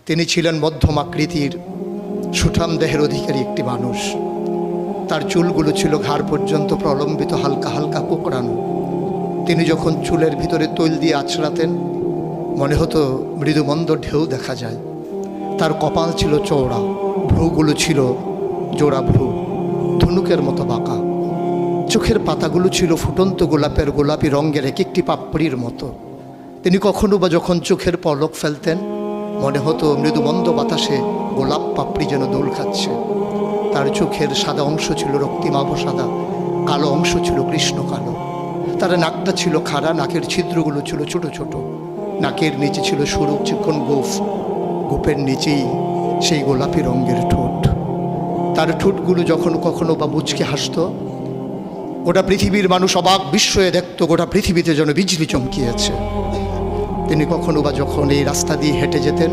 তিনি ছিলেন মধ্যম আকৃতির সুঠাম দেহের অধিকারী একটি মানুষ। তার চুলগুলো ছিল ঘাড় পর্যন্ত প্রলম্বিত, হালকা হালকা কোঁকড়ানো। তিনি যখন চুলের ভিতরে তৈল দিয়ে আছড়াতেন মনে হতো মৃদুমন্দ ঢেউ দেখা যায়। তার কপাল ছিল চওড়া, ভ্রুগুলো ছিল জোড়া ভ্রু, ধনুকের মতো বাঁকা। চোখের পাতাগুলো ছিল ফুটন্ত গোলাপের গোলাপি রঙের এক একটি পাপড়ির মতো। তিনি কখনো বা যখন চোখের পলক ফেলতেন মনে হতো মৃদুমন্দ বাতাসে গোলাপ পাপড়ি যেন দোল খাচ্ছে। তার চোখের সাদা অংশ ছিল রক্তিমাভ সাদা, কালো অংশ ছিল কৃষ্ণ কালো। তার নাকটা ছিল খাড়া, নাকের ছিদ্রগুলো ছিল ছোট ছোট। নাকের নিচে ছিল সরু চিকন গোঁফ, গোঁফের নিচেই সেই গোলাপি রঙের ঠোঁট। তার ঠোঁটগুলো যখন কখনো বা মুচকে হাসত, গোটা পৃথিবীর মানুষ অবাক বিস্ময়ে দেখত গোটা পৃথিবীতে যেন বিজলি চমকিয়েছে। তিনি কখনো বা যখন এই রাস্তা দিয়ে হেঁটে যেতেন